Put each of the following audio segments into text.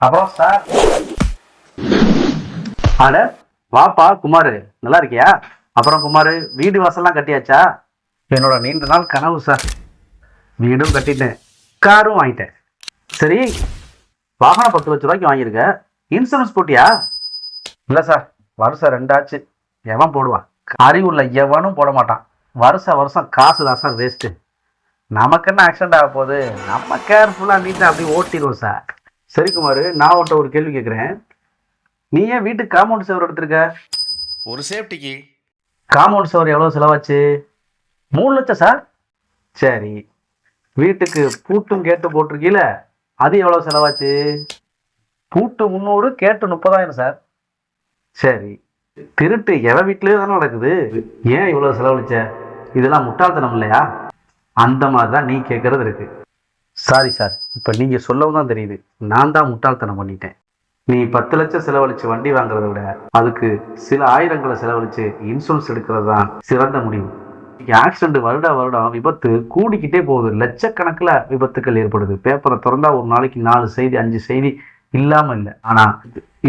அப்புறம் சார், அட வாப்பா குமாரு, நல்லா இருக்கியா? அப்புறம் குமாரு, வீடு வாசல்லாம் கட்டியாச்சா? என்னோட நீண்ட நாள் கனவு சார். வீடும் கட்டிட்டேன், காரும் வாங்கிட்டேன். சரி, வாகனம் 10 லட்ச ரூபாய்க்கு வாங்கியிருக்க, இன்சூரன்ஸ் போட்டியா? இல்லை சார், வருஷம் 2 ஆச்சு. எவன் போடுவான்? அறிவுள்ள எவனும் போட மாட்டான். வருஷம் வருஷம் காசு தான் சார் வேஸ்ட்டு. நமக்கு என்ன ஆக்சிடென்ட் ஆக போகுது, நம்ம கேர்ஃபுல்லாக நீட்டாக அப்படி ஓட்டிடுவோம் சார். சரி குமார், நான் உன்ட்ட ஒரு கேள்வி கேட்குறேன். நீ ஏன் வீட்டுக்கு காம்பவுண்ட் சுவர் எடுத்திருக்க? ஒரு சேஃப்டிக்கு. காம்பவுண்ட் சுவர் எவ்வளோ செலவாச்சு? 3 லட்சம் சார். சரி, வீட்டுக்கு பூட்டும் கேட்டு போட்டிருக்கீல, அது எவ்வளோ செலவாச்சு? பூட்டு 300, கேட்டு 30,000 சார். சரி, திருட்டு எவன் வீட்லேயே தானே நடக்குது, ஏன் இவ்வளோ செலவழிச்ச? இதெல்லாம் முட்டாள்தனம் இல்லையா? அந்த மாதிரி தான் நீ கேட்குறது இருக்கு. சாரி சார், இப்போ நீங்கள் சொல்லவும் தான் தெரியுது நான் தான் முட்டாள்தனம் பண்ணிட்டேன். நீ 10 லட்சம் செலவழித்து வண்டி வாங்குறத விட அதுக்கு சில ஆயிரங்களை செலவழித்து இன்சூரன்ஸ் எடுக்கிறது தான் சிறந்த முடிவு. ஆக்சிடென்ட் வருடம் விபத்து கூடிக்கிட்டே போகுது. லட்சக்கணக்கில் விபத்துக்கள் ஏற்படுது. பேப்பரை திறந்தா ஒரு நாளைக்கு 4 செய்தி 5 செய்தி இல்லாமல் இல்லை. ஆனால்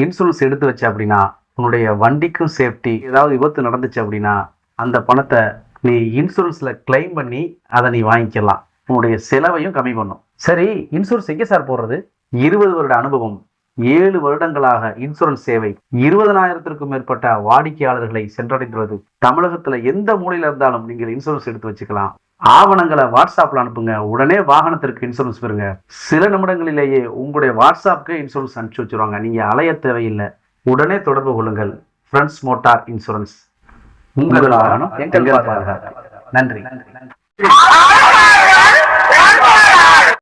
இன்சூரன்ஸ் எடுத்து வச்ச அப்படின்னா உன்னுடைய வண்டிக்கும் சேஃப்டி. ஏதாவது விபத்து நடந்துச்சு அப்படின்னா அந்த பணத்தை நீ இன்சூரன்ஸில் கிளைம் பண்ணி அதை நீ வாங்கிக்கலாம். உன்னுடைய செலவையும் கம்மி பண்ணும். சரி, இன்சூரன்ஸ் எங்கே சார் போடுறது? 20 வருட அனுபவம், 7 வருடங்களாக இன்சூரன்ஸ் சேவை, 20,000த்திற்கும் மேற்பட்ட வாடிக்கையாளர்களை சென்றடைந்துள்ளது. தமிழகத்துல எந்த மூலையில இருந்தாலும் நீங்கள் இன்சூரன்ஸ் எடுத்து வச்சுக்கலாம். ஆவணங்களை வாட்ஸ்அப்ல அனுப்புங்க, உடனே வாகனத்திற்கு இன்சூரன்ஸ் பெறுங்க. சில நிமிடங்களிலேயே உங்களுடைய வாட்ஸ்அப்புக்கு இன்சூரன்ஸ் அனுப்பிச்சு வச்சிருவாங்க. நீங்க அலைய தேவையில்லை. உடனே தொடர்பு கொள்ளுங்கள். Friends motor insurance. உங்கள் வாகனம் எங்கள் பாதுகாப்பு. நன்றி.